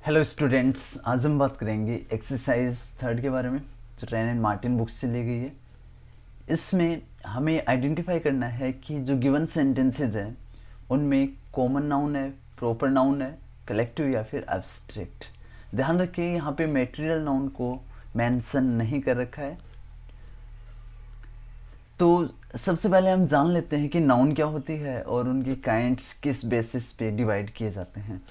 Hello students, आज हम बात करेंगे एक्सरसाइज 3 के बारे में जो रैन एंड मार्टिन बुक से ली गई है। इसमें हमें आइडेंटिफाई करना है कि जो गिवन सेंटेंसेज हैं उनमें कॉमन नाउन है, प्रॉपर नाउन है, कलेक्टिव या फिर एब्स्ट्रैक्ट। ध्यान रखें यहाँ पे मैटेरियल नाउन को मेंशन नहीं कर रखा है। तो सबसे पहले हम जान लेते हैं कि नाउन क्या होती है और उनकी काइंड्स किस बेसिस पे डिवाइड किए जाते हैं।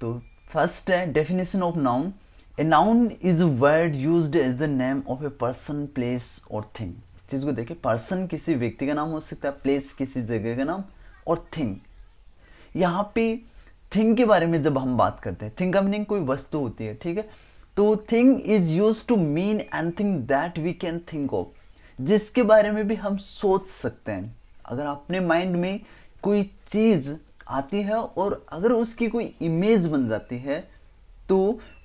तो फर्स्ट है definition of noun. A noun is a word used as the name of a person, place और थिंग। इस चीज को देखिए, पर्सन किसी व्यक्ति का नाम हो सकता है, प्लेस किसी जगह का नाम और थिंग। यहाँ पे थिंग के बारे में जब हम बात करते हैं, थिंग का मीनिंग कोई वस्तु होती है, ठीक है। तो thing is use to mean anything that we can think of, जिसके बारे में भी हम सोच सकते हैं। अगर अपने माइंड में कोई चीज आती है और अगर उसकी कोई इमेज बन जाती है तो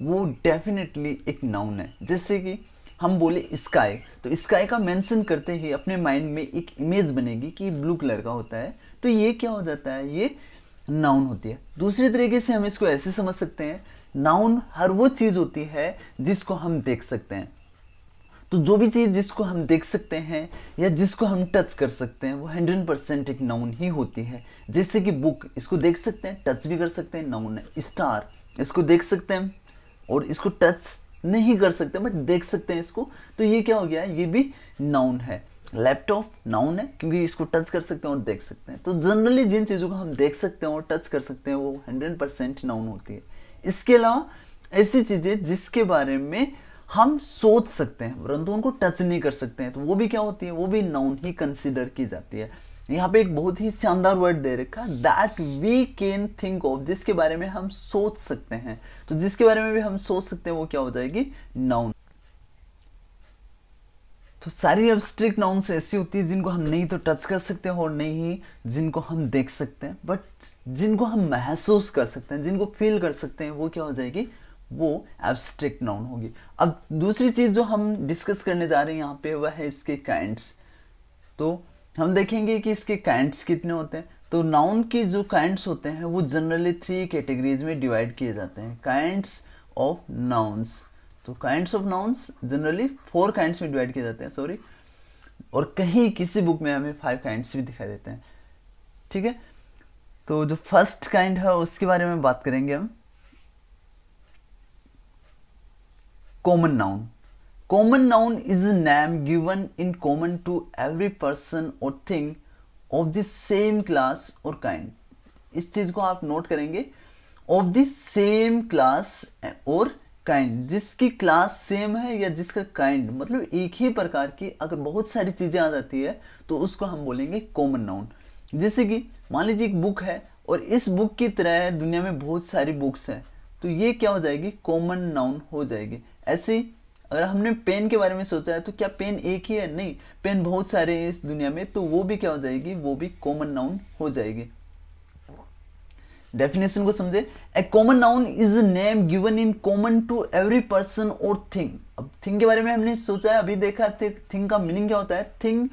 वो डेफिनेटली एक नाउन है। जैसे कि हम बोले स्काई, तो स्काई का मेंशन करते ही अपने माइंड में एक इमेज बनेगी कि ब्लू कलर का होता है, तो ये क्या हो जाता है, ये नाउन होती है। दूसरी तरीके से हम इसको ऐसे समझ सकते हैं, नाउन हर वो चीज होती है जिसको हम देख सकते हैं। तो जो भी चीज जिसको हम देख सकते हैं या जिसको हम टच कर सकते हैं वो 100% एक नाउन ही होती है। जैसे कि बुक, इसको देख सकते हैं, टच भी कर सकते हैं, नाउन है। स्टार, इसको देख सकते हैं और इसको टच नहीं कर सकते बट देख सकते हैं इसको, तो ये क्या हो गया, ये भी नाउन है। लैपटॉप नाउन है क्योंकि इसको टच कर सकते हैं और देख सकते हैं। तो जनरली जिन चीज़ों को हम देख सकते हैं और टच कर सकते हैं वो 100% नाउन होती है। इसके अलावा ऐसी चीज़ें जिसके बारे में हम सोच सकते हैं परंतु उनको टच नहीं कर सकते हैं, तो वो भी क्या होती है, वो भी नाउन ही कंसीडर की जाती है। यहाँ पे एक बहुत ही शानदार वर्ड दे रखा, that we can think of, जिसके बारे में हम सोच सकते हैं। तो जिसके बारे में भी हम सोच सकते हैं वो क्या हो जाएगी, नाउन। तो सारी एब्स्ट्रैक्ट नाउन्स ऐसी होती है जिनको हम नहीं तो टच कर सकते हैं और नहीं ही जिनको हम देख सकते हैं, बट जिनको हम महसूस कर सकते हैं, जिनको फील कर सकते हैं, वो क्या हो जाएगी, वो एब्स्ट्रैक्ट नाउन होगी। अब दूसरी चीज जो हम डिस्कस करने जा रहे हैं यहाँ पे वह है इसके काइंड्स। तो हम देखेंगे कि इसके काइंड्स कितने होते हैं। तो नाउन के जो काइंड्स होते हैं वो जनरली 3 कैटेगरीज में डिवाइड किए जाते हैं, काइंड्स ऑफ नाउन्स। तो kinds of nouns generally 4 kinds में डिवाइड किए जाते हैं, सॉरी, और कहीं किसी बुक में हमें 5 काइंड्स भी दिखाई देते हैं, ठीक है। तो जो फर्स्ट काइंड है उसके बारे में बात करेंगे हम, common noun. Common noun is a name given in common to every person or thing of the same class or kind. इस चीज को आप नोट करेंगे, of the same class or kind, जिसकी क्लास सेम है या जिसका काइंड मतलब एक ही प्रकार की अगर बहुत सारी चीजें आ जाती है तो उसको हम बोलेंगे कॉमन नाउन। जैसे कि मान लीजिए एक बुक है और इस बुक की तरह दुनिया में बहुत सारी बुक्स हैं, तो ये क्या हो जाएगी, कॉमन नाउन हो जाएगी। ऐसे ही अगर हमने पेन के बारे में सोचा है तो क्या पेन एक ही है, नहीं, पेन बहुत सारे हैं इस दुनिया में, तो वो भी क्या हो जाएगी, वो भी कॉमन नाउन हो जाएगी। डेफिनेशन को समझे, a common noun is a name given in common to every person और थिंग। अब थिंग के बारे में हमने सोचा है, अभी देखा थिंग का मीनिंग क्या होता है, थिंग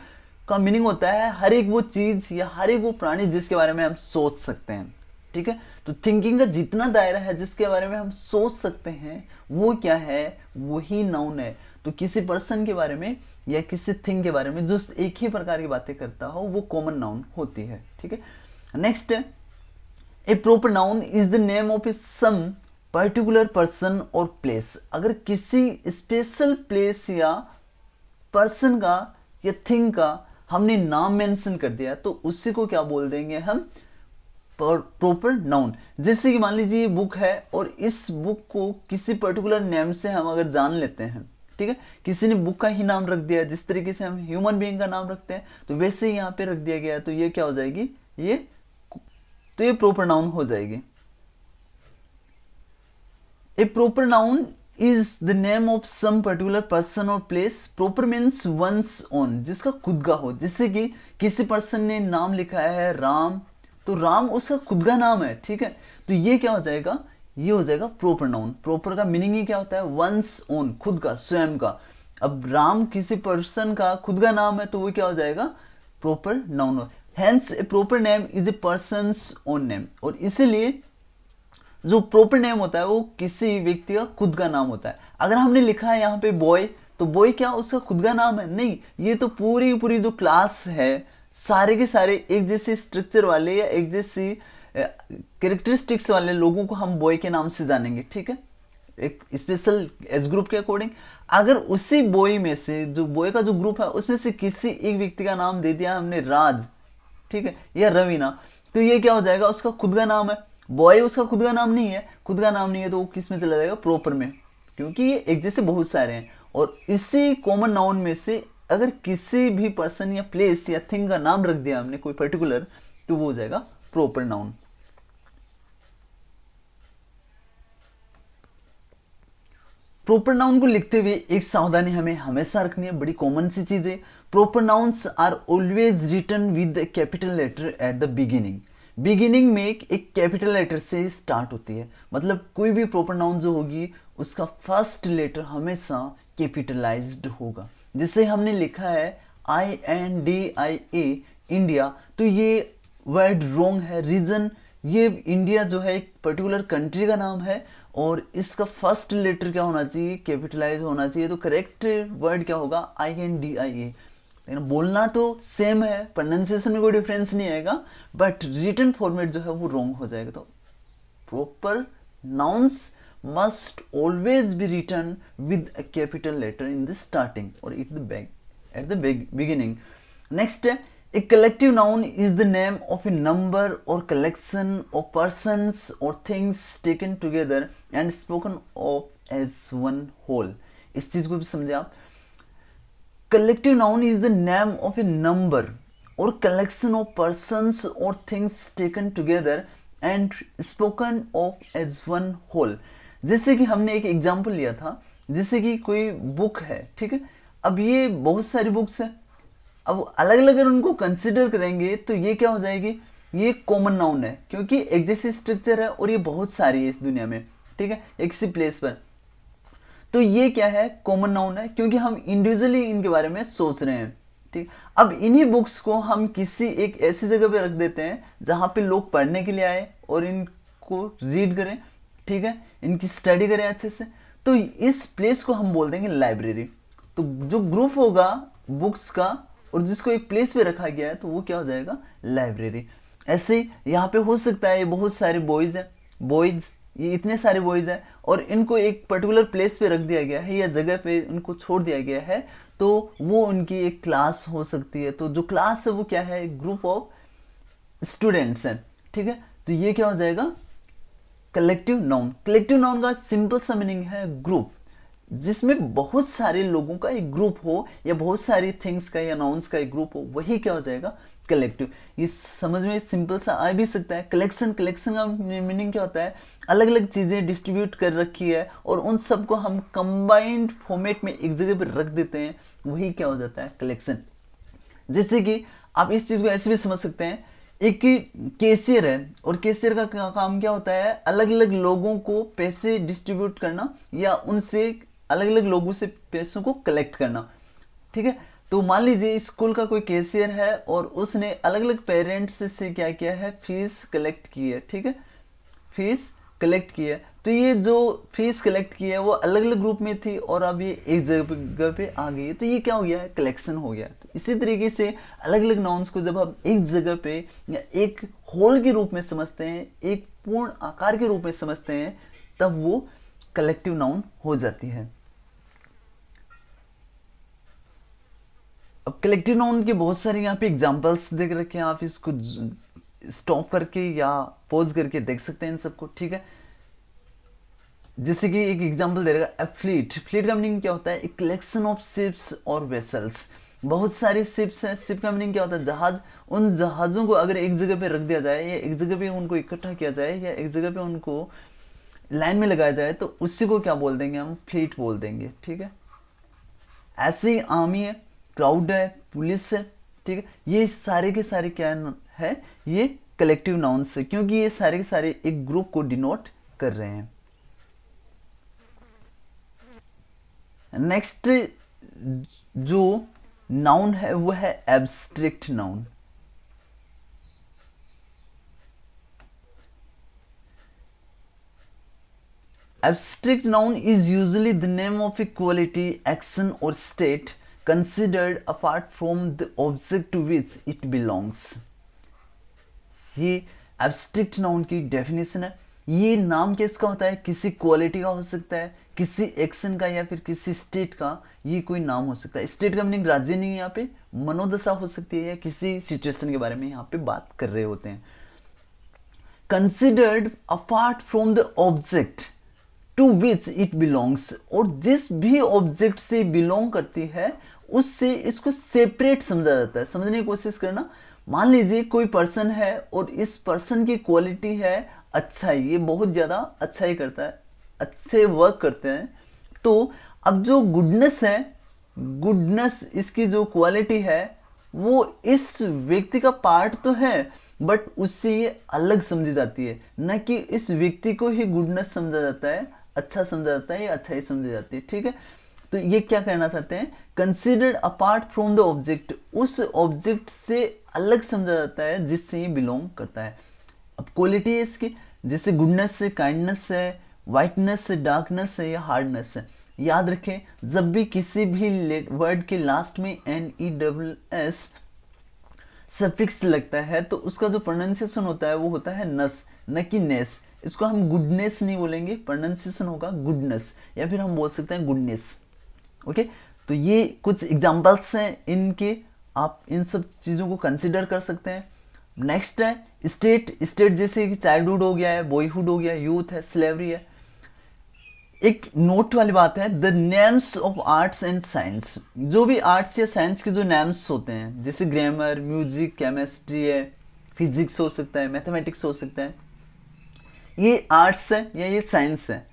का मीनिंग होता है हर एक वो चीज या हर एक वो प्राणी जिसके बारे में हम सोच सकते हैं, ठीक है। तो थिंकिंग का जितना दायरा है जिसके बारे में हम सोच सकते हैं वो क्या है, वही नाउन है। तो किसी पर्सन के बारे में या किसी थिंग के बारे में जो एक ही प्रकार की बातें करता हो वो कॉमन नाउन होती है, ठीक है। नेक्स्ट है, a proper noun is the name of a some particular person और प्लेस। अगर किसी स्पेशल प्लेस या पर्सन का या थिंग का हमने नाम मेंशन कर दिया तो उसी को क्या बोल देंगे हम, प्रॉपर नाउन। जैसे कि मान लीजिए ये बुक है और इस बुक को किसी पर्टिकुलर नेम से हम अगर जान लेते हैं, ठीक है, किसी ने बुक का ही नाम रख दिया, जिस तरीके से हम ह्यूमन बीइंग का नाम रखते हैं तो वैसे ही यहाँ पे रख दिया गया है, तो ये क्या हो जाएगी, ये प्रॉपर नाउन हो जाएगी। A proper noun is the name of some particular person और place. Proper means one's own, जिसका खुद का हो। जैसे कि किसी पर्सन ने नाम लिखा है राम, तो राम उसका खुद का नाम है, ठीक है, तो ये क्या हो जाएगा, ये हो जाएगा प्रॉपर नाउन। प्रॉपर का मीनिंग ही क्या होता है, वंस ओन, खुद का, स्वयं का। अब राम किसी पर्सन का खुद का नाम है तो वो क्या हो जाएगा, proper noun. Hence A proper name is a persons own name. और इसीलिए जो प्रॉपर नेम होता है वो किसी व्यक्ति का खुद का नाम होता है। अगर हमने लिखा है यहाँ पे बॉय, तो बॉय क्या उसका खुद का नाम है? नहीं, ये तो पूरी पूरी जो क्लास है, सारे के सारे एक जैसे स्ट्रक्चर वाले या एक जैसी कैरेक्टरिस्टिक्स वाले लोगों को हम बॉय के नाम से जानेंगे, ठीक है, एक स्पेशल एज ग्रुप के अकॉर्डिंग। अगर उसी बॉय में से, जो बॉय का जो ग्रुप है उसमें से किसी एक व्यक्ति का नाम दे दिया हमने राज, ठीक है, या रवीना, तो ये क्या हो जाएगा? उसका खुद का नाम है। बॉय उसका खुद का नाम नहीं है, खुद का नाम नहीं है तो वो किस में चला जाएगा? प्रॉपर में, क्योंकि ये एक जैसे बहुत सारे हैं। और इसी कॉमन नाउन में से अगर किसी भी पर्सन या प्लेस या थिंग का नाम रख दिया हमने कोई पर्टिकुलर, तो वो हो जाएगा प्रॉपर नाउन। प्रॉपर नाउन को लिखते हुए एक सावधानी हमें हमेशा रखनी है, बड़ी कॉमन सी चीज है। Proper nouns are always written with capital letter at the beginning. Beginning में एक कैपिटल लेटर से स्टार्ट होती है, मतलब कोई भी प्रॉपर नाउन जो होगी उसका फर्स्ट लेटर हमेशा कैपिटलाइज्ड होगा। जैसे हमने लिखा है INDIA इंडिया, तो ये वर्ड रॉन्ग है। रीजन, ये इंडिया जो है एक पर्टिकुलर कंट्री का नाम है और इसका फर्स्ट लेटर क्या होना चाहिए? कैपिटलाइज होना चाहिए। तो करेक्ट वर्ड क्या होगा? INDIA। लेकिन बोलना तो सेम है, प्रोनाउंसिएशन में कोई डिफरेंस नहीं आएगा, बट रिटन फॉर्मेट जो है वो रॉन्ग हो जाएगा। तो proper nouns must always be written with a capital letter in the starting or at the beginning. Next, a collective noun is the name of a number or collection of persons or things taken together and spoken of as one whole. इस चीज को भी समझे आप। Collective noun is the name of a number or collection of persons or things taken together and spoken of as one whole. जैसे कि हमने एक एग्जाम्पल लिया था, जैसे कि कोई बुक है, ठीक है, अब ये बहुत सारी बुक्स हैं, अब अलग अलग अगर उनको कंसिडर करेंगे तो ये क्या हो जाएगी? ये कॉमन नाउन है, क्योंकि एक जैसी स्ट्रक्चर है और ये बहुत सारी है इस दुनिया में, ठीक है, एक सी प्लेस पर। तो ये क्या है? कॉमन नाउन है, क्योंकि हम इंडिविजुअली इनके बारे में सोच रहे हैं, ठीक। अब इन्हीं बुक्स को हम किसी एक ऐसी जगह पे रख देते हैं जहां पे लोग पढ़ने के लिए आए और इनको रीड करें, ठीक है, इनकी स्टडी करें अच्छे से। तो इस प्लेस को हम बोल देंगे लाइब्रेरी। तो जो ग्रुप होगा बुक्स का और जिसको एक प्लेस पे रखा गया है तो वो क्या हो जाएगा? लाइब्रेरी। ऐसे ही यहाँ पे हो सकता है ये बहुत सारे बॉयज हैं, बॉयज, ये इतने सारे बॉयज हैं और इनको एक पर्टिकुलर प्लेस पे रख दिया गया है या जगह पे इनको छोड़ दिया गया है, तो वो उनकी एक क्लास हो सकती है। तो जो क्लास है वो क्या है? ग्रुप ऑफ स्टूडेंट्स हैं, ठीक है। तो ये क्या हो जाएगा? Collective noun. कलेक्टिव नाउन का सिंपल सा मीनिंग है ग्रुप, जिसमें बहुत सारे लोगों का एक ग्रुप हो या बहुत सारी थिंग्स का या नाउन्स का एक ग्रुप हो, वही क्या हो जाएगा? कलेक्टिव। ये समझ में सिंपल सा आ भी सकता है। कलेक्शन, कलेक्शन का मीनिंग क्या होता है? अलग अलग चीजें डिस्ट्रीब्यूट कर रखी है और उन सबको हम कंबाइंड फॉर्मेट में एक जगह पर रख देते हैं, वही क्या हो जाता है? कलेक्शन। जैसे कि आप इस चीज को ऐसे भी समझ सकते हैं, एक कैशियर है और कैशियर का काम क्या होता है? अलग अलग लोगों को पैसे डिस्ट्रीब्यूट करना या उनसे अलग अलग लोगों से पैसों को कलेक्ट करना, ठीक है। तो मान लीजिए स्कूल का कोई कैशियर है और उसने अलग अलग पेरेंट्स से क्या किया है? फीस कलेक्ट की है, ठीक है, फीस कलेक्ट की है। तो ये जो फीस कलेक्ट की है वो अलग अलग ग्रुप में थी और अब ये एक जगह पे आ गई है, तो ये क्या हो गया? कलेक्शन हो गया। तो इसी तरीके से अलग अलग नाउन्स को जब हम एक जगह पे या एक होल के रूप में समझते हैं, एक पूर्ण आकार के रूप में समझते हैं, तब वो कलेक्टिव नाउन हो जाती है। अब कलेक्टिव नाउन के बहुत सारे यहाँ पे एग्जांपल्स देख रखे हैं, आप इसको स्टॉप करके या पॉज करके देख सकते हैं इन सबको, ठीक है। जैसे कि एक एग्जांपल दे रहा है फ्लीट। फ्लीट का मीनिंग क्या होता है? एक कलेक्शन ऑफ शिप्स और वेसल्स। बहुत सारी शिप्स हैं। शिप का मीनिंग क्या होता है? जहाज। उन जहाजों को अगर एक जगह पे रख दिया जाए या एक जगह पे उनको इकट्ठा किया जाए या एक जगह पे उनको लाइन में लगाया जाए तो उसी को क्या बोल देंगे? हम फ्लीट बोल देंगे, ठीक है। ऐसे ही आर्मी है, क्राउड है, पुलिस है, ठीक है। ये सारे के सारे क्या है? ये कलेक्टिव नाउन्स है, क्योंकि ये सारे के सारे एक ग्रुप को डिनोट कर रहे हैं। नेक्स्ट जो नाउन है वो है abstract noun. Abstract noun is usually the name of a quality, action or state considered apart from the object to which it belongs. ये एब्स्ट्रैक्ट नाउन की डेफिनेशन है। ये नाम किसका होता है? किसी क्वालिटी का हो सकता है, किसी एक्शन का, या फिर किसी स्टेट का ये कोई नाम हो सकता है। स्टेट का मीनिंग राज्य नहीं है, यहाँ पे मनोदशा हो सकती है, या किसी सिचुएशन के बारे में यहाँ पे बात कर रहे होते हैं। Considered apart from the object to which it belongs, और जिस भी ऑब्जेक्ट से बिलोंग करती है उससे इसको सेपरेट समझा जाता है। समझने की कोशिश करना। मान लीजिए कोई पर्सन है और इस पर्सन की क्वालिटी है अच्छाई, ये बहुत ज़्यादा अच्छाई करता है, अच्छे वर्क करते हैं। तो अब जो गुडनेस है, गुडनेस इसकी जो क्वालिटी है वो इस व्यक्ति का पार्ट तो है, बट उससे ये अलग समझी जाती है, न कि इस व्यक्ति को ही गुडनेस समझा जाता है, अच्छा समझा जाता है, या अच्छाई समझी जाती है। ठीक है, तो ये क्या कहना चाहते हैं? Considered apart from the object, उस ऑब्जेक्ट से अलग समझा जाता है जिससे ये बिलोंग करता है। अब क्वालिटी है इसकी, जैसे गुडनेस है, काइंडनेस है, वाइटनेस है, डार्कनेस है, या हार्डनेस है। याद रखें, जब भी किसी भी वर्ड के लास्ट में NESS सफिक्स लगता है तो उसका जो प्रोनाउंसिएशन होता है वो होता है नस, न कि नेस। इसको हम गुडनेस नहीं बोलेंगे, प्रोनाउंसिएशन होगा गुडनेस, या फिर हम बोल सकते हैं गुडनेस। ओके, तो ये कुछ एग्जांपल्स हैं इनके, आप इन सब चीज़ों को कंसिडर कर सकते हैं। नेक्स्ट है स्टेट। स्टेट जैसे कि चाइल्डहुड हो गया है, बॉयहुड हो गया, यूथ है, स्लेवरी है। एक नोट वाली बात है, the names of arts and science, जो भी आर्ट्स या साइंस के जो नेम्स होते हैं, जैसे ग्रामर, म्यूजिक, केमिस्ट्री है, फिजिक्स हो सकता है, मैथमेटिक्स हो सकता है, ये आर्ट्स है या ये साइंस है,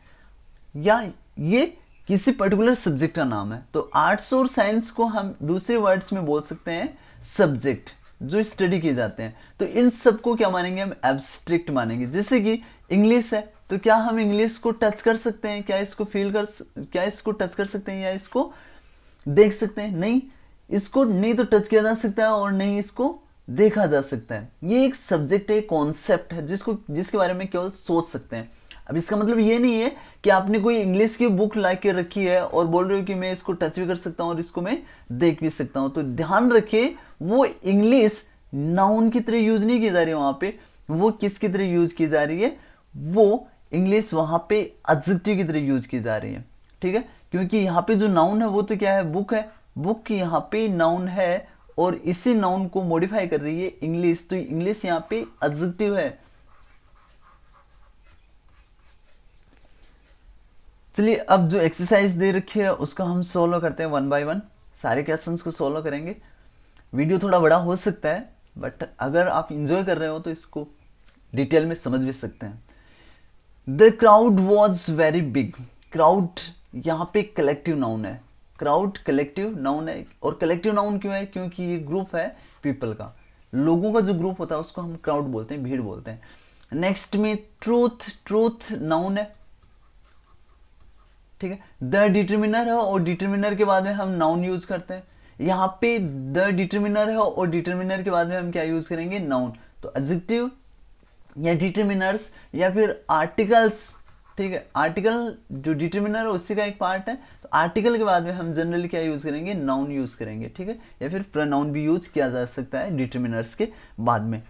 या ये किसी पर्टिकुलर सब्जेक्ट का नाम है। तो आर्ट्स और साइंस को हम दूसरे वर्ड्स में बोल सकते हैं सब्जेक्ट, जो स्टडी किए जाते हैं। तो इन सबको क्या मानेंगे? हम एब्स्ट्रैक्ट मानेंगे। जैसे कि इंग्लिश है, तो क्या हम इंग्लिश को टच कर सकते हैं? क्या इसको क्या इसको टच कर सकते हैं या इसको देख सकते हैं? नहीं, इसको नहीं तो टच किया जा सकता है और नहीं इसको देखा जा सकता है। ये एक सब्जेक्ट है, कॉन्सेप्ट है जिसके बारे में केवल सोच सकते हैं। अब इसका मतलब ये नहीं है कि आपने कोई इंग्लिश की बुक ला के रखी है और बोल रहे हो कि मैं इसको टच भी कर सकता हूँ और इसको मैं देख भी सकता हूँ। तो ध्यान रखिए, वो इंग्लिश नाउन की तरह यूज नहीं की जा रही है वहां पे, वो किसकी तरह यूज की जा रही है? वो इंग्लिश वहां पे एडजेक्टिव की तरह यूज की जा रही है। ठीक है, क्योंकि यहाँ पे जो नाउन है वो तो क्या है? बुक है। बुक यहाँ पे नाउन है और इसी नाउन को मॉडिफाई कर रही है इंग्लिश, तो इंग्लिश यहाँ पे एडजेक्टिव है। चलिए, अब जो एक्सरसाइज दे रखी है उसको हम सोल्व करते हैं वन बाय वन। सारे क्वेश्चंस को सोल्व करेंगे। वीडियो थोड़ा बड़ा हो सकता है, बट अगर आप इंजॉय कर रहे हो तो इसको डिटेल में समझ भी सकते हैं। The crowd was very big. Crowd यहाँ पे कलेक्टिव नाउन है। क्राउड कलेक्टिव नाउन है, और कलेक्टिव नाउन क्यों है? क्योंकि ये ग्रुप है पीपल का, लोगों का जो ग्रुप होता है उसको हम क्राउड बोलते हैं, भीड़ बोलते हैं। नेक्स्ट में ट्रूथ। ट्रूथ नाउन है। ठीक है, द डिटर्मिनर है और डिटर्मिनर के बाद में हम नाउन यूज करते हैं। यहाँ पे द डिटर्मिनर है और डिटर्मिनर के बाद में हम क्या यूज करेंगे? नाउन। तो एडजेक्टिव या डिटर्मिनर्स या फिर आर्टिकल्स। ठीक है, आर्टिकल जो डिटर्मिनर है उसी का एक पार्ट है, तो आर्टिकल के बाद में हम जनरली क्या यूज करेंगे? नाउन यूज करेंगे। ठीक है, या फिर प्रोनाउन भी यूज किया जा सकता है डिटर्मिनर्स के बाद में।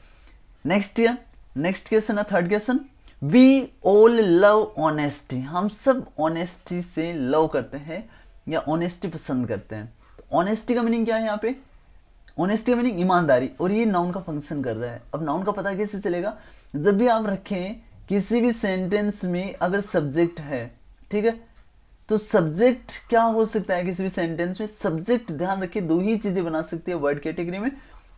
नेक्स्ट क्वेश्चन है third question. We all love honesty. हम सब ऑनेस्टी से लव करते हैं या ऑनेस्टी पसंद करते हैं। ऑनेस्टी का मीनिंग क्या है यहाँ पे? ऑनेस्टी का मीनिंग ईमानदारी, और ये नाउन का फंक्शन कर रहा है। अब नाउन का पता कैसे चलेगा? जब भी आप रखें किसी भी सेंटेंस में अगर सब्जेक्ट है, ठीक है, तो सब्जेक्ट क्या हो सकता है किसी भी सेंटेंस में? सब्जेक्ट, ध्यान रखिए, दो ही चीजें बना सकती है वर्ड कैटेगरी में,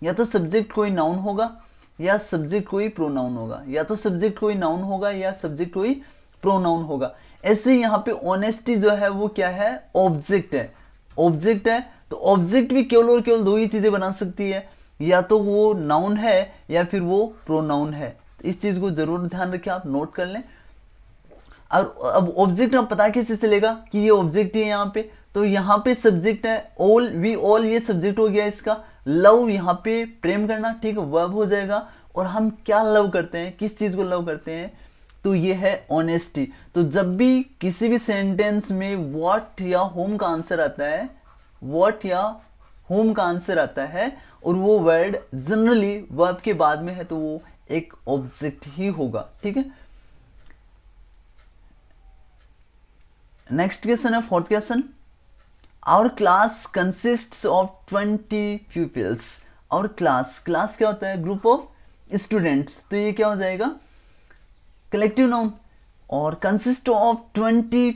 या तो सब्जेक्ट कोई नाउन होगा या सब्जेक्ट कोई प्रोनाउन होगा, या तो सब्जेक्ट कोई नाउन होगा या सब्जेक्ट कोई प्रोनाउन होगा। ऐसे यहाँ पे ऑनेस्टी जो है वो क्या है? ऑब्जेक्ट है। ऑब्जेक्ट है, तो ऑब्जेक्ट भी केवल और केवल दो ही चीजें बना सकती है, या तो वो नाउन है या फिर वो प्रोनाउन है। तो इस चीज को जरूर ध्यान रखिए, आप नोट कर लें। और अब ऑब्जेक्ट आप पता कैसे चलेगा कि ये ऑब्जेक्ट है यहाँ पे? तो यहाँ पे सब्जेक्ट है ऑल, वी ऑल, ये सब्जेक्ट हो गया इसका। लव यहाँ पे प्रेम करना, ठीक है, वर्ब हो जाएगा। और हम क्या लव करते हैं? किस चीज को लव करते हैं? तो ये है ऑनेस्टी। तो जब भी किसी भी सेंटेंस में व्हाट या होम का आंसर आता है, व्हाट या होम का आंसर आता है और वो वर्ड जनरली वर्ब के बाद में है तो वो एक ऑब्जेक्ट ही होगा, ठीक है। नेक्स्ट क्वेश्चन है fourth question, our class consists of 20 pupils। Our class क्या होता है? Group of students. तो ये क्या हो जाएगा? Collective noun. और कंसिस्ट ऑफ 20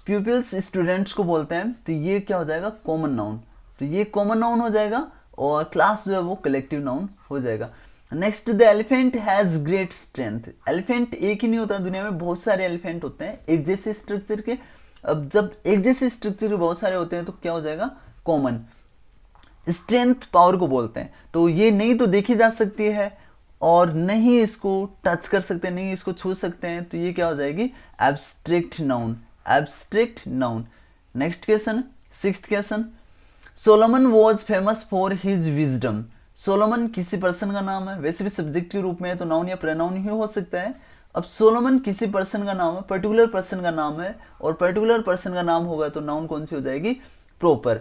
pupils स्टूडेंट्स को बोलते हैं, तो ये क्या हो जाएगा? Common noun. तो ये कॉमन नाउन हो जाएगा और क्लास जो है वो कलेक्टिव नाउन हो जाएगा। Next, the elephant has great strength. Elephant एक ही नहीं होता, दुनिया में बहुत सारे एलिफेंट होते हैं एक जैसे स्ट्रक्चर के। अब जब एक जैसे स्ट्रक्चर के बहुत सारे होते हैं तो क्या हो जाएगा? कॉमन। स्ट्रेंथ पावर को बोलते हैं। तो ये नहीं तो देखी जा सकती है और नहीं इसको टच कर सकते हैं, नहीं इसको छू सकते हैं, तो ये क्या हो जाएगी? Abstract noun. Abstract noun. Next question, sixth question, Solomon was famous for his wisdom. Solomon किसी पर्सन का नाम है, वैसे भी सब्जेक्ट के रूप में है तो नाउन या प्रोनाउन ही हो सकता है। अब सोलोमन किसी पर्सन का नाम है, पर्टिकुलर पर्सन का नाम है, और पर्टिकुलर पर्सन का नाम होगा तो नाउन कौन सी हो जाएगी? प्रॉपर।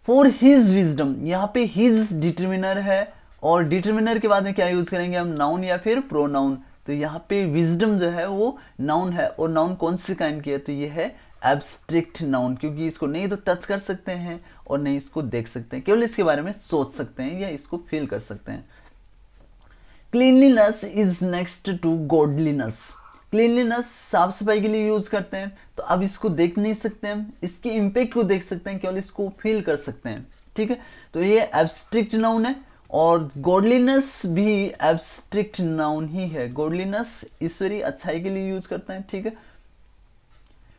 फॉर हिज विजडम, यहाँ पे हिज डिटर्मिनर है और डिटर्मिनर के बाद में क्या यूज करेंगे हम? नाउन या फिर प्रोनाउन। तो यहाँ पे विजडम जो है वो नाउन है और नाउन कौन से काइंड की है? तो ये है एब्स्ट्रैक्ट नाउन, क्योंकि इसको नहीं तो टच कर सकते हैं और नहीं इसको देख सकते हैं, केवल इसके बारे में सोच सकते हैं या इसको फील कर सकते हैं। Cleanliness is next to godliness. Cleanliness साफ सफाई के लिए यूज करते हैं, तो अब इसको देख नहीं सकते हैं, इसके इम्पैक्ट को देख सकते हैं, केवल इसको फील कर सकते हैं, ठीक है। तो ये एब्स्ट्रैक्ट नाउन है और गॉडलीनेस भी एब्स्ट्रैक्ट नाउन ही है। गॉडलीनेस ईश्वरीय अच्छाई के लिए यूज करते हैं, ठीक है।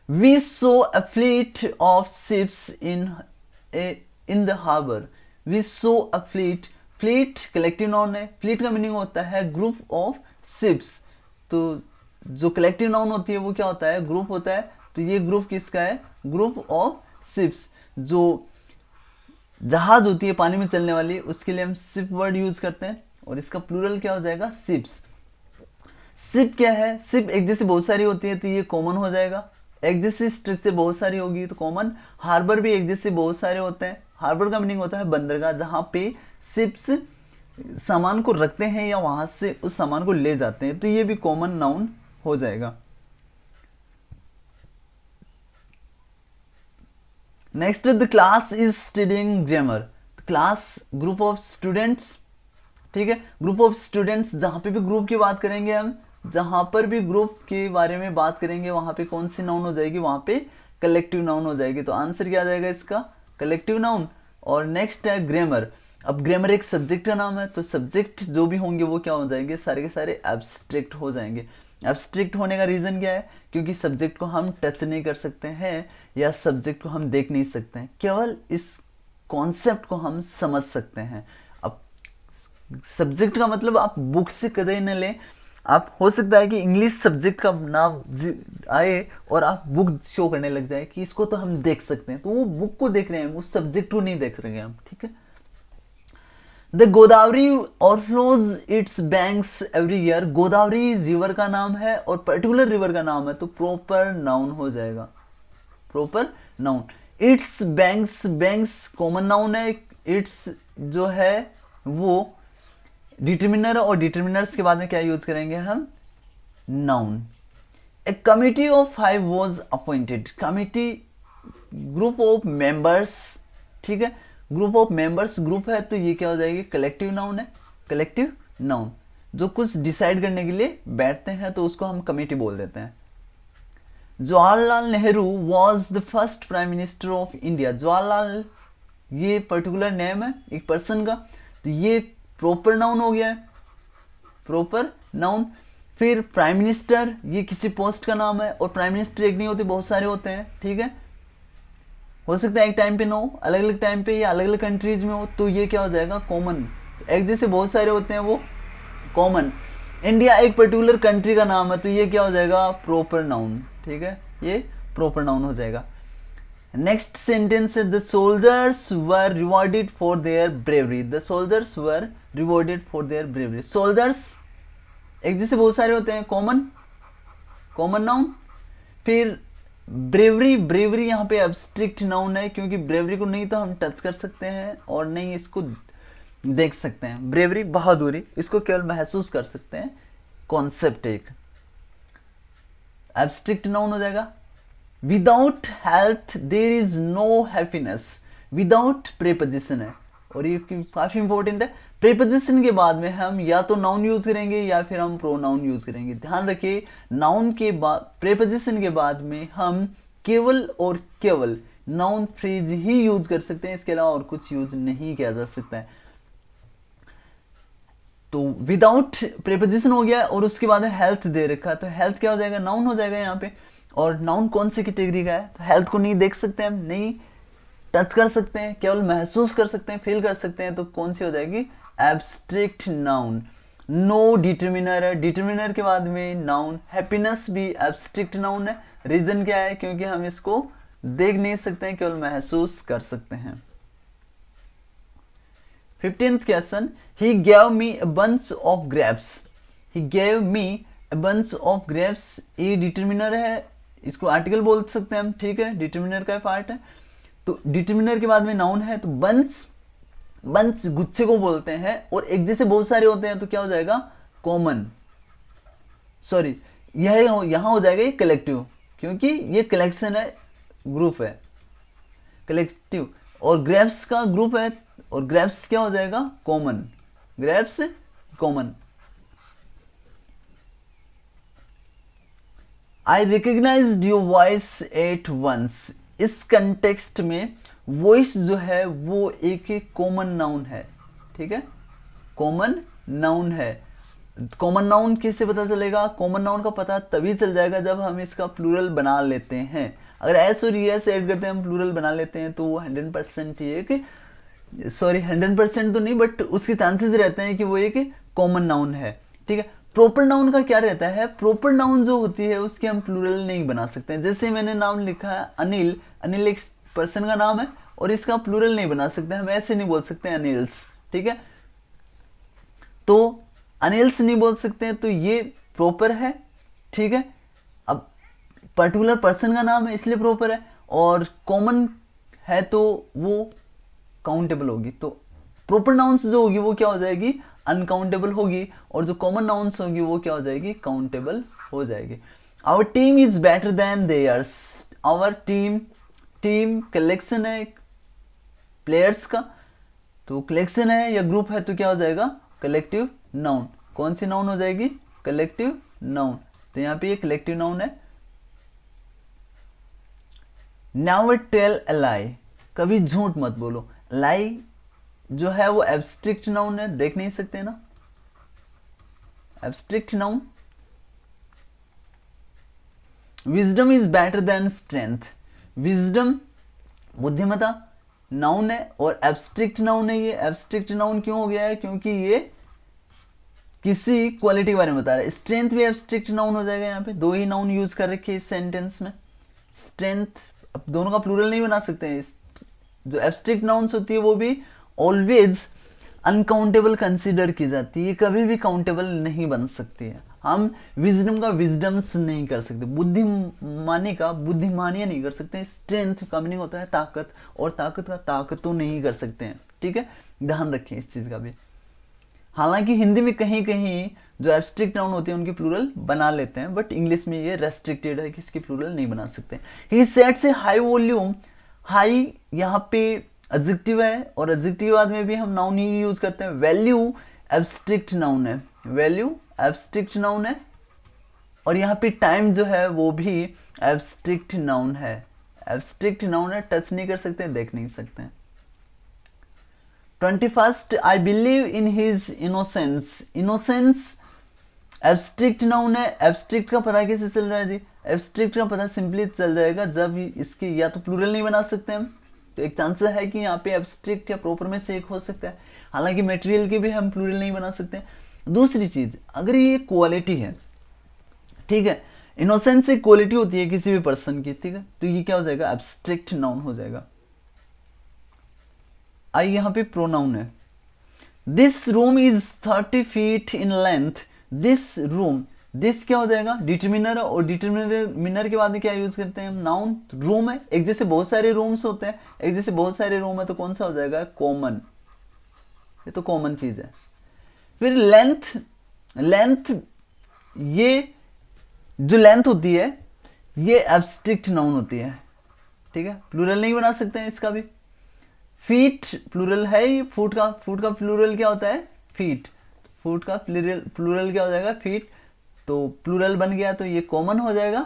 We saw a fleet of ships in the harbor. We saw a fleet. Fleet collective noun है। फ्लीट का मीनिंग होता है ग्रुप ऑफ शिप्स। तो जो कलेक्टिव नाउन होती है वो क्या होता है? ग्रुप होता है। तो ये ग्रुप किसका है? Group of ships. जो जहाज होती है पानी में चलने वाली, उसके लिए हम शिप वर्ड यूज करते हैं और इसका प्लूरल क्या हो जाएगा? शिप्स। शिप क्या है? शिप एक जैसी बहुत सारी होती है तो ये कॉमन हो जाएगा। एक जैसी स्ट्रक्चर बहुत सारी होगी तो कॉमन। हार्बर भी एक जैसे बहुत सारे होते हैं। हार्बर का मीनिंग होता है बंदरगाह, जहां पे शिप्स सामान को रखते हैं या वहां से उस सामान को ले जाते हैं, तो ये भी कॉमन नाउन हो जाएगा। Next, the class is studying grammar. Class group of students, ठीक है। ग्रुप ऑफ स्टूडेंट्स, जहां पे भी ग्रुप की बात करेंगे हम, जहां पर भी ग्रुप के बारे में बात करेंगे वहां पे कौन सी नाउन हो जाएगी? वहां पे कलेक्टिव नाउन हो जाएगी। तो आंसर क्या आ जाएगा इसका? Collective noun. और नेक्स्ट है ग्रामर। अब ग्रामर एक सब्जेक्ट का नाम है, तो सब्जेक्ट जो भी होंगे वो क्या हो जाएंगे? सारे के सारे एब्स्ट्रैक्ट हो जाएंगे। एब्स्ट्रैक्ट होने का रीजन क्या है? क्योंकि सब्जेक्ट को हम टच नहीं कर सकते हैं या सब्जेक्ट को हम देख नहीं सकते हैं, केवल इस कॉन्सेप्ट को हम समझ सकते हैं। अब सब्जेक्ट का मतलब आप बुक से कदे न लें। आप हो सकता है कि इंग्लिश सब्जेक्ट का नाम आए और आप बुक शो करने लग जाए कि इसको तो हम देख सकते हैं, तो वो बुक को देख रहे हैं, उस सब्जेक्ट को नहीं देख रहे हैं हम, ठीक है। The Godavari overflows it's banks every year. Godavari river का नाम है और पर्टिकुलर रिवर का नाम है, तो प्रॉपर नाउन हो जाएगा। Proper noun. It's banks, banks common noun है। इट्स जो है वो डिटर्मिनर, और डिटर्मिनर्स के बाद में क्या यूज करेंगे हम? Noun. A committee of 5 was appointed. Committee group of members, ठीक है। ग्रुप ऑफ मेंबर्स ग्रुप है तो ये क्या हो जाएगी? कलेक्टिव नाउन है। कलेक्टिव नाउन जो कुछ डिसाइड करने के लिए बैठते हैं तो उसको हम कमेटी बोल देते हैं। Jawaharlal Nehru was the first prime minister of India. Jawaharlal ये पर्टिकुलर नेम है एक पर्सन का, तो ये प्रॉपर नाउन हो गया है। Proper noun. फिर प्राइम मिनिस्टर, ये किसी पोस्ट का नाम है और प्राइम मिनिस्टर एक नहीं होते, बहुत सारे होते हैं, ठीक है। हो सकता है एक टाइम पे ना हो, अलग अलग टाइम पे या अलग अलग कंट्रीज में हो, तो ये क्या हो जाएगा? कॉमन। एक जैसे बहुत सारे होते हैं वो कॉमन। इंडिया एक पर्टिकुलर कंट्री का नाम है तो ये क्या हो जाएगा? प्रॉपर नाउन, ठीक है। ये प्रॉपर नाउन हो जाएगा। नेक्स्ट सेंटेंस है the soldiers were rewarded for their bravery. The soldiers were rewarded for their bravery. Soldiers एक जैसे बहुत सारे होते हैं, कॉमन। Common noun. फिर ब्रेवरी, ब्रेवरी यहाँ पे एब्स्ट्रिक्ट नाउन है, क्योंकि ब्रेवरी को नहीं तो हम टच कर सकते हैं और नहीं इसको देख सकते हैं। ब्रेवरी बहादुरी, इसको केवल महसूस कर सकते हैं, कॉन्सेप्ट एक एब्स्ट्रिक्ट नाउन हो जाएगा। Without health there is no happiness, without preposition है और ये काफी इंपॉर्टेंट है। प्रेपोजिशन के बाद में हम या तो नाउन यूज करेंगे या फिर हम प्रोनाउन यूज करेंगे। ध्यान रखिए, नाउन के बाद प्रेपोजिशन के बाद में हम केवल और केवल नाउन फ्रेज ही यूज कर सकते हैं, इसके अलावा और कुछ यूज नहीं किया जा सकता है। तो विदाउट प्रेपोजिशन हो गया और उसके बाद में हेल्थ दे रखा है, तो हेल्थ क्या हो जाएगा, नाउन हो जाएगा यहाँ पे। और नाउन कौन सी कैटेगरी का है, तो हेल्थ को नहीं देख सकते हम, नहीं टच कर सकते हैं, केवल महसूस कर सकते हैं, फील कर सकते हैं, तो कौन सी हो जाएगी, एब्स्ट्रिक्ट नाउन। नो डिटर्मिनर है, डिटर्मिनर के बाद में नाउन। हैप्पीनेस भी एब्स्ट्रिक्ट नाउन है। रीजन क्या है, क्योंकि हम इसको देख नहीं सकते हैं, केवल महसूस कर सकते हैं। 15th question, he gave me a bunch of grapes, he gave me a bunch of grapes, ये डिटर्मिनर है, इसको आर्टिकल बोल सकते हैं हम, ठीक है, डिटर्मिनर का पार्ट है। तो डिटर्मिनर के बाद में नाउन है, तो बंच, बंच गुच्छे को बोलते हैं, और एक जैसे बहुत सारे होते हैं तो क्या हो जाएगा, कॉमन, सॉरी यह यहां हो जाएगा ये कलेक्टिव, क्योंकि ये कलेक्शन है, ग्रुप है, कलेक्टिव। और ग्रेप्स का ग्रुप है, और ग्रेप्स क्या हो जाएगा, common, grapes common. I recognized your voice at once, इस कंटेक्स्ट में वॉइस जो है वो एक कॉमन नाउन है, ठीक है, कॉमन नाउन है। कॉमन नाउन कैसे पता चलेगा, कॉमन नाउन का पता तभी चल जाएगा जब हम इसका प्लूरल बना लेते हैं। अगर एस और एस ऐड करते हैं, हम प्लूरल बना लेते हैं, तो वो 100% ये कि, सॉरी 100% तो नहीं, बट उसके चांसेस रहते हैं कि वो एक कॉमन नाउन है, ठीक है। प्रॉपर नाउन का क्या रहता है, प्रॉपर नाउन जो होती है उसके हम प्लूरल नहीं बना सकते हैं। जैसे मैंने नाम लिखा है अनिल, अनिल एक पर्सन का नाम है और इसका प्लूरल नहीं बना सकते, हम ऐसे नहीं बोल सकते अनिल्स, ठीक है, तो अनिल्स नहीं बोल सकते हैं, तो ये प्रॉपर है, ठीक है। अब पर्टिकुलर पर्सन का नाम है इसलिए प्रॉपर है, और कॉमन है तो वो काउंटेबल होगी, तो प्रॉपर नाउन्स जो होगी वो क्या हो जाएगी, अनकाउंटेबल होगी, और जो कॉमन नाउन्स होगी वो क्या हो जाएगी, काउंटेबल हो जाएगी। Our team is better than theirs, our team, team collection है प्लेयर्स का, तो कलेक्शन है या ग्रुप है तो क्या हो जाएगा, कलेक्टिव नाउन। कौन सी नाउन हो जाएगी, कलेक्टिव नाउन, तो यहाँ पे ये कलेक्टिव नाउन है। नेवर टेल अ लाई, कभी झूठ मत बोलो। लाई जो है वो एब्स्ट्रिक्ट नाउन है, देख नहीं सकते ना, abstract noun. Wisdom is better then strength, wisdom बुद्धिमता नाउन है और एब्स्ट्रिक्ट नाउन है। ये एब्स्ट्रिक्ट नाउन क्यों हो गया है, क्योंकि ये किसी क्वालिटी के बारे में बता रहा है। स्ट्रेंथ भी एब्स्ट्रिक्ट नाउन हो जाएगा, यहाँ पे दो ही नाउन यूज कर रखे इस सेंटेंस में। स्ट्रेंथ, अब दोनों का प्लूरल नहीं बना सकते हैं। जो एब्स्ट्रिक्ट नाउन्स होती है वो भी ऑलवेज अनकाउंटेबल कंसीडर की जाती है, ये कभी भी काउंटेबल नहीं बन सकती है। हम विजडम का विजडम्स नहीं कर सकते, बुद्धिमानी का बुद्धिमानियां नहीं कर सकते। स्ट्रेंथ का मीनिंग होता है ताकत, और ताकत का ताकतों नहीं कर सकते हैं, ठीक है, ध्यान रखें इस चीज का भी। हालांकि हिंदी में कहीं कहीं जो एब्स्ट्रिक्ट नाउन होते हैं उनके प्लूरल बना लेते हैं, बट इंग्लिश में ये रेस्ट्रिक्टेड है कि इसके प्लूरल नहीं बना सकते। ही सेड से हाई वॉल्यूम, हाई यहाँ पे एडजेक्टिव है और एडजेक्टिव बाद में भी हम नाउन ही यूज करते हैं। वैल्यू एब्स्ट्रिक्ट नाउन है, वैल्यू एब्स्ट्रिक्ट नाउन है, और यहाँ पे टाइम जो है वो भी एब्स्ट्रिक्ट नाउन है, एब्स्ट्रिक्ट नाउन है, टच नहीं कर सकते, देख नहीं सकते। 21st I believe in his innocence, innocence abstract noun है। एब्स्ट्रिक्ट का पता कैसे चल रहा है जी, एब्स्ट्रिक्ट का पता सिंपली चल जाएगा जब इसके या तो प्लूरल नहीं बना सकते हम, तो एक चांस है कि यहाँ पे एब्स्ट्रिक्ट या प्रॉपर में से एक हो सकता है। हालांकि मटेरियल के भी हम प्लूरल नहीं बना सकते। दूसरी चीज, अगर ये क्वालिटी है, ठीक है, इनोसेंस एक क्वालिटी होती है किसी भी पर्सन की, ठीक है, तो ये क्या हो जाएगा, एब्स्ट्रिक्ट नाउन हो जाएगा। आई यहाँ पे प्रोनाउन है। This room is 30 feet in length, this room, this क्या हो जाएगा, डिटरमिनर, और डिटरमिनर के बाद में क्या यूज करते हैं हम, नाउन। रूम है, एक जैसे बहुत सारे रूम्स होते हैं, एक जैसे बहुत सारे रूम है, तो कौन सा हो जाएगा, कॉमन। ये तो कॉमन चीज है। फिर लेंथ, लेंथ, ये जो लेंथ होती है ये एब्स्ट्रैक्ट नाउन होती है, ठीक है, प्लूरल नहीं बना सकते हैं इसका भी। फीट प्लूरल है ये, फुट का प्लूरल क्या होता है, फीट। फुट का प्लूरल क्या हो जाएगा, फीट। तो प्लूरल बन गया तो ये कॉमन हो जाएगा,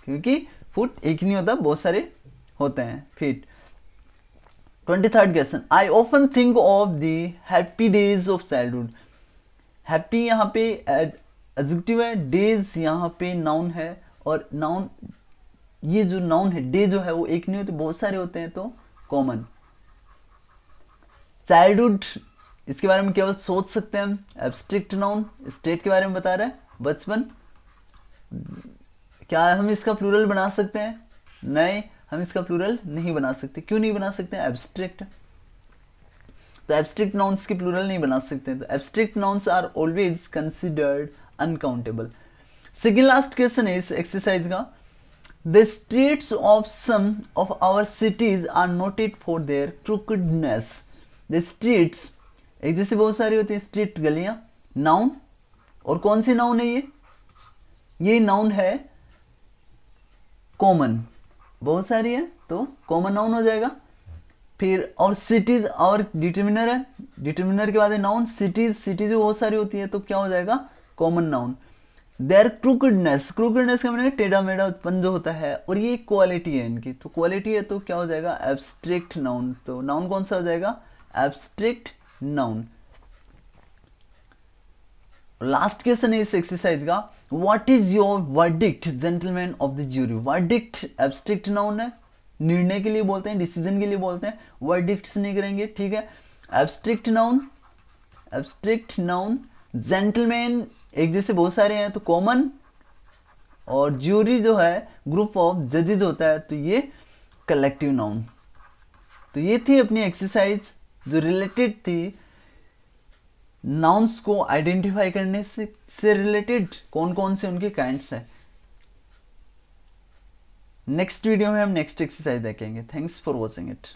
क्योंकि फुट एक नहीं होता, बहुत सारे होते हैं feet. 23rd question, I often think of the happy days of childhood. Happy यहाँ पे एडजेक्टिव है, डेज यहाँ पे नाउन है, और नाउन, ये जो नाउन है डे जो है वो एक नहीं होते, बहुत सारे होते हैं, तो कॉमन। चाइल्डहुड, इसके बारे में केवल सोच सकते हैं हम, एब्स्ट्रैक्ट नाउन। स्टेट के बारे में बता रहा है, बचपन। क्या हम इसका प्लूरल बना सकते हैं, नहीं, हम इसका प्लूरल नहीं बना सकते। क्यों नहीं बना सकते, एब्स्ट्रैक्ट। तो एब्स्ट्रैक्ट नाउन्स के प्लूरल नहीं बना सकते, तो abstract nouns are always considered uncountable. Second last question है इस एक्सरसाइज का, the streets of some of our cities are noted for their crookedness. The streets, एक जैसे बहुत सारी होती है स्ट्रीट, गलियां, नाउन। और कौन सी नाउन है ये नाउन है कॉमन, बहुत सारी है तो कॉमन नाउन हो जाएगा। फिर और सिटीज और डिटरमिनर है, डिटरमिनर के बाद है नाउन। सिटीज, सिटीज बहुत सारी होती है तो क्या हो जाएगा, कॉमन नाउन। देयर क्रूकेडनेस, क्रूकेडनेस का मतलब टेढ़ा मेढ़ा उत्पन्न जो होता है, और ये क्वालिटी है इनकी, तो क्वालिटी है तो क्या हो जाएगा, एब्स्ट्रैक्ट नाउन। तो नाउन कौन सा हो जाएगा, एब्स्ट्रैक्ट नाउन। लास्ट क्वेश्चन है इस एक्सरसाइज का, what is your verdict gentleman of the jury. Verdict abstract noun है, निर्णय के लिए बोलते हैं, डिसीजन के लिए बोलते हैं, वर्डिक्ट्स नहीं करेंगे, ठीक है। Abstract noun, abstract noun. Gentleman एक जैसे बहुत सारे हैं तो कॉमन, और ज्यूरी जो है ग्रुप ऑफ जजेज होता है, तो ये कलेक्टिव नाउन। तो ये थी अपनी एक्सरसाइज जो रिलेटेड थी नाउन्स को आइडेंटिफाई करने से रिलेटेड, कौन कौन से उनके काइंड्स हैं। नेक्स्ट वीडियो में हम नेक्स्ट एक्सरसाइज देखेंगे। Thanks for watching it.